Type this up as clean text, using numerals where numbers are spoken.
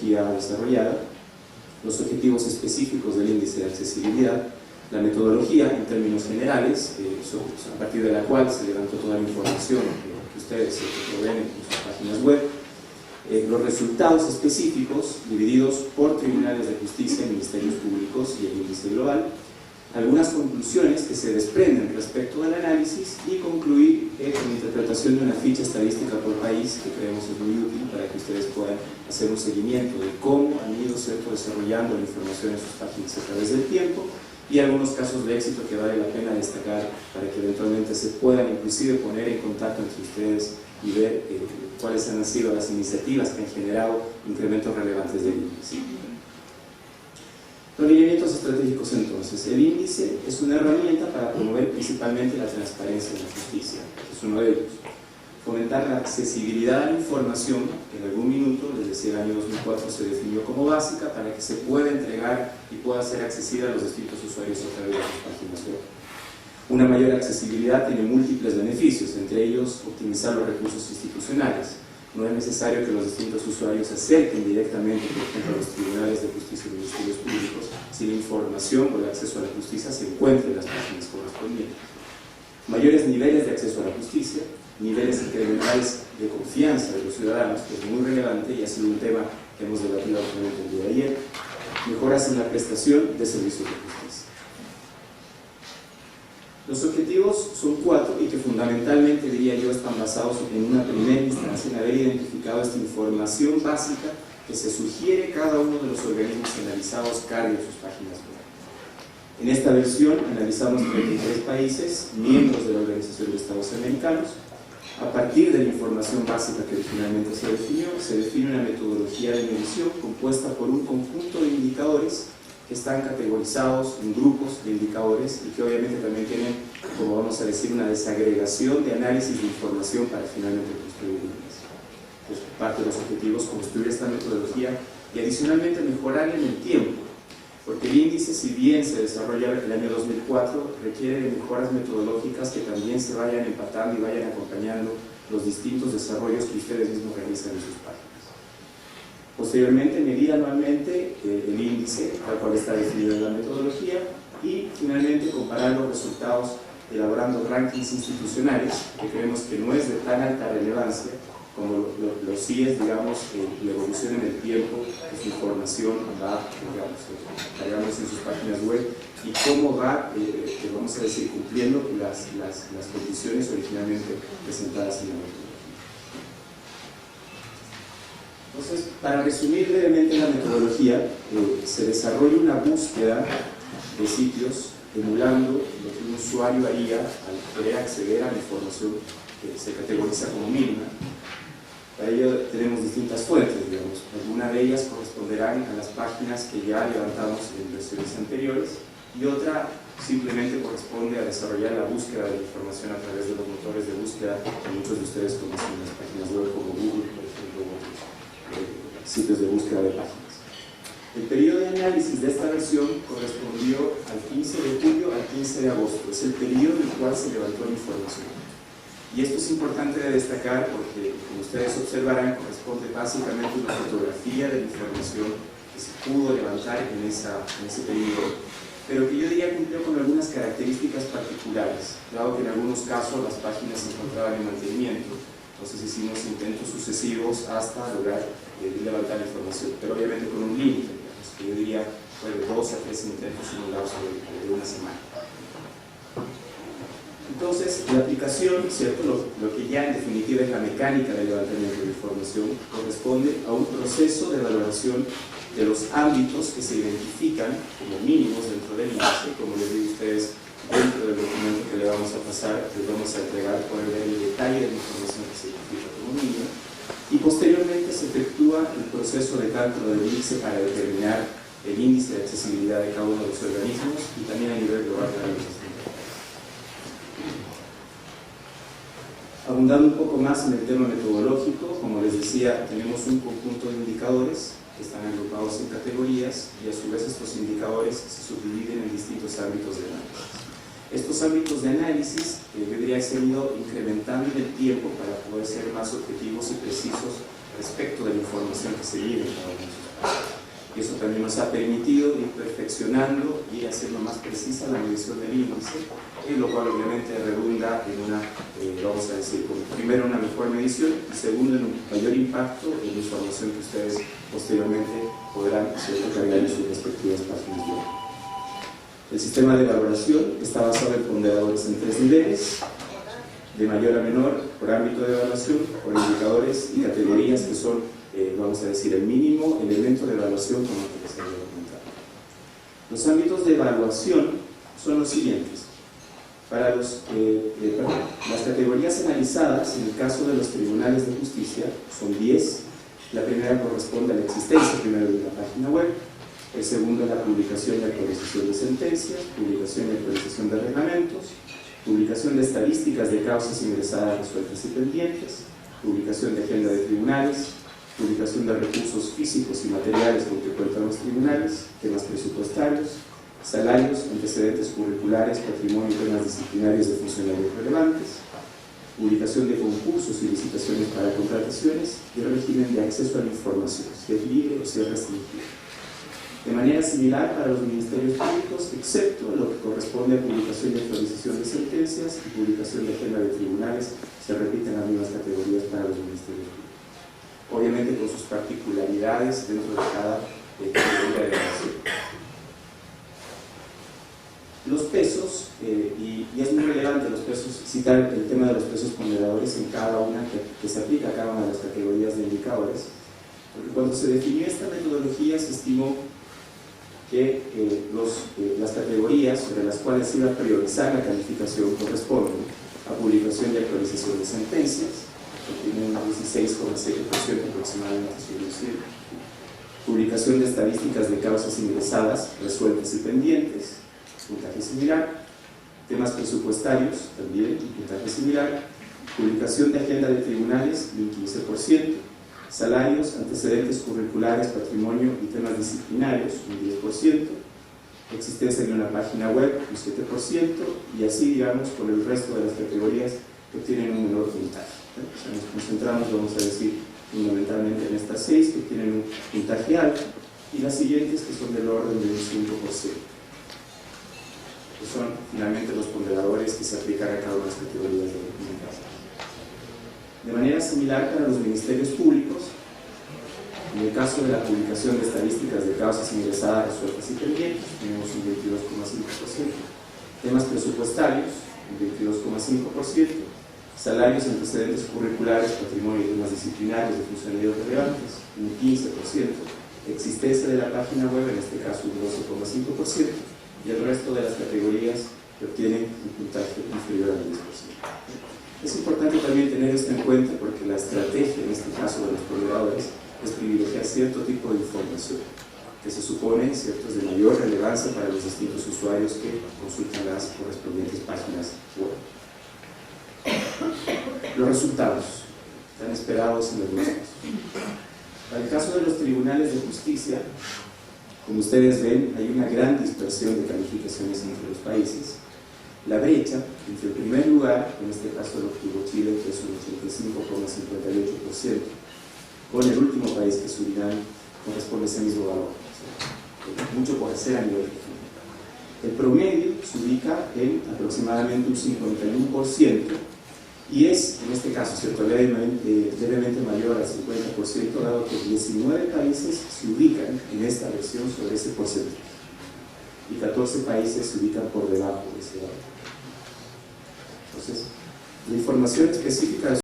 metodología desarrollada, los objetivos específicos del índice de accesibilidad, la metodología en términos generales, a partir de la cual se levantó toda la información que ustedes proveen en sus páginas web, los resultados específicos divididos por tribunales de justicia, ministerios públicos y el índice global, algunas conclusiones que se desprenden respecto del análisis y concluir con la interpretación de una ficha estadística por país que creemos es muy útil para que ustedes puedan hacer un seguimiento de cómo han ido desarrollando la información en sus páginas a través del tiempo y algunos casos de éxito que vale la pena destacar para que eventualmente se puedan inclusive poner en contacto entre ustedes y ver cuáles han sido las iniciativas que han generado incrementos relevantes del índice. Los lineamientos estratégicos entonces. El índice es una herramienta para promover principalmente la transparencia en la justicia, es uno de ellos. Fomentar la accesibilidad a la información, que en algún minuto, les decía el año 2004, se definió como básica para que se pueda entregar y pueda ser accesible a los distintos usuarios a través de sus páginas web. Una mayor accesibilidad tiene múltiples beneficios, entre ellos optimizar los recursos institucionales. No es necesario que los distintos usuarios se acerquen directamente, por ejemplo, a los tribunales de justicia y ministerios públicos, si la información o el acceso a la justicia se encuentra en las páginas correspondientes. Mayores niveles de acceso a la justicia, niveles incrementales de confianza de los ciudadanos, que es muy relevante y ha sido un tema que hemos debatido ampliamente el día de ayer. Mejoras en la prestación de servicios de justicia. Los objetivos son 4 y que fundamentalmente, diría yo, están basados en una primera instancia en haber identificado esta información básica que se sugiere cada uno de los organismos analizados cargue en sus páginas web. En esta versión analizamos 33 países, miembros de la Organización de Estados Americanos. A partir de la información básica que originalmente se definió, se define una metodología de medición compuesta por un conjunto de indicadores que están categorizados en grupos de indicadores y que obviamente también tienen, como vamos a decir, una desagregación de análisis de información para finalmente construir un índice. Entonces, parte de los objetivos, construir esta metodología y adicionalmente mejorar en el tiempo, porque el índice, si bien se desarrolla en el año 2004, requiere de mejoras metodológicas que también se vayan empatando y vayan acompañando los distintos desarrollos que ustedes mismos realizan en sus páginas. Posteriormente, medir anualmente el índice, tal cual está definido en la metodología, y finalmente comparar los resultados elaborando rankings institucionales, que creemos que no es de tan alta relevancia como lo sí es, digamos, la evolución en el tiempo que su información va, digamos, cargándose en sus páginas web y cómo va, vamos a decir, cumpliendo las condiciones originalmente presentadas en la metodología. Entonces, para resumir brevemente la metodología, se desarrolla una búsqueda de sitios emulando lo que un usuario haría al querer acceder a la información que se categoriza como mínima. Para ello tenemos distintas fuentes, digamos. Algunas de ellas corresponderán a las páginas que ya levantamos en versiones anteriores y otra simplemente corresponde a desarrollar la búsqueda de la información a través de los motores de búsqueda que muchos de ustedes conocen en las páginas web como Google, por ejemplo, o otros sitios de búsqueda de páginas. El periodo de análisis de esta versión correspondió al 15 de julio al 15 de agosto. Es el periodo en el cual se levantó la información. Y esto es importante de destacar porque, como ustedes observarán, corresponde básicamente a una fotografía de la información que se pudo levantar en ese periodo, pero que yo diría cumplió con algunas características particulares, dado que en algunos casos las páginas se encontraban en mantenimiento. Entonces hicimos intentos sucesivos hasta lograr levantar la información, pero obviamente con un límite, digamos, que yo diría fue de 2 a 3 intentos en un lapso de una semana. Entonces, la aplicación, ¿cierto? Lo que ya en definitiva es la mecánica del levantamiento de información, corresponde a un proceso de valoración de los ámbitos que se identifican como mínimos dentro del índice. Como les digo a ustedes, dentro del documento que le vamos a pasar, les vamos a entregar por el detalle de la información que se identifica como mínima, y posteriormente se efectúa el proceso de cálculo del índice para determinar el índice de accesibilidad de cada uno de los organismos y también a nivel global de la organización. Abundando un poco más en el tema metodológico, como les decía, tenemos un conjunto de indicadores que están agrupados en categorías y a su vez estos indicadores se subdividen en distintos ámbitos de análisis. Estos ámbitos de análisis deberían ser ido incrementando en el tiempo para poder ser más objetivos y precisos respecto de la información que se vive en cada uno de sus páginas. y eso también nos ha permitido ir perfeccionando y haciendo más precisa la medición del índice, lo cual obviamente redunda en una, vamos a decir, primero una mejor medición y segundo en un mayor impacto en la información que ustedes posteriormente podrán cargar en sus respectivas páginas web. El sistema de valoración está basado en ponderadores en 3 niveles, de mayor a menor, por ámbito de evaluación, por indicadores y categorías que son, vamos a decir, el mínimo elemento de evaluación como que les había comentado. Los ámbitos de evaluación son los siguientes. Para las categorías analizadas, en el caso de los tribunales de justicia, son 10. La primera corresponde a la existencia primero de la página web, el segundo a la publicación y actualización de sentencias, publicación y actualización de reglamentos, publicación de estadísticas de causas ingresadas, resueltas y pendientes, publicación de agenda de tribunales, publicación de recursos físicos y materiales con que cuentan los tribunales, temas presupuestarios, salarios, antecedentes curriculares, patrimonio y temas disciplinarios de funcionarios relevantes, publicación de concursos y licitaciones para contrataciones y régimen de acceso a la información, si es libre o si es restringido. De manera similar para los ministerios públicos, excepto lo que corresponde a publicación y actualización de sentencias y publicación de agenda de tribunales, se repiten las mismas categorías para los ministerios públicos. Obviamente con sus particularidades dentro de cada categoría de evaluación. Los pesos, y es muy relevante los pesos, citar el tema de los pesos ponderadores en cada una, que se aplica a cada una de las categorías de indicadores, porque cuando se definió esta metodología se estimó que las categorías sobre las cuales se iba a priorizar la calificación corresponden a publicación y actualización de sentencias, que tiene un 16,7% aproximadamente sobre el cielo, publicación de estadísticas de causas ingresadas, resueltas y pendientes, puntaje similar, temas presupuestarios, también puntaje similar, publicación de agenda de tribunales, un 15%, salarios, antecedentes curriculares, patrimonio y temas disciplinarios, un 10%, existencia de una página web, un 7%, y así, digamos, con el resto de las categorías que tienen un menor puntaje. O sea, nos concentramos, vamos a decir, fundamentalmente en estas 6 que tienen un puntaje alto, y las siguientes que son del orden de un 5%. Que son finalmente los ponderadores que se aplican a cada una de las categorías de comunicación. De manera similar para los ministerios públicos, en el caso de la publicación de estadísticas de causas ingresadas, resueltas y pendientes, tenemos un 22,5%, temas presupuestarios, un 22,5%, salarios, antecedentes curriculares, patrimonio y temas disciplinarios de funcionarios relevantes, un 15%, existencia de la página web, en este caso un 12,5%, y el resto de las categorías que obtienen un puntaje inferior al 10%. Es importante también tener esto en cuenta porque la estrategia, en este caso de los ponderadores, es privilegiar cierto tipo de información que se supone, cierto, es de mayor relevancia para los distintos usuarios que consultan las correspondientes páginas web. Los resultados están esperados en los dos casos. Para el caso de los tribunales de justicia, como ustedes ven, hay una gran dispersión de calificaciones entre los países. La brecha entre el primer lugar, en este caso lo obtuvo Chile, que es un 85,58%, con el último país, que es Surinam, corresponde a ese mismo valor. O sea, mucho por hacer a nivel regional. El promedio se ubica en aproximadamente un 51%, y es, en este caso, cierto, levemente mayor al 50%, dado que 19 países se ubican en esta versión sobre ese porcentaje, y 14 países se ubican por debajo de ese valor. Entonces, la información específica de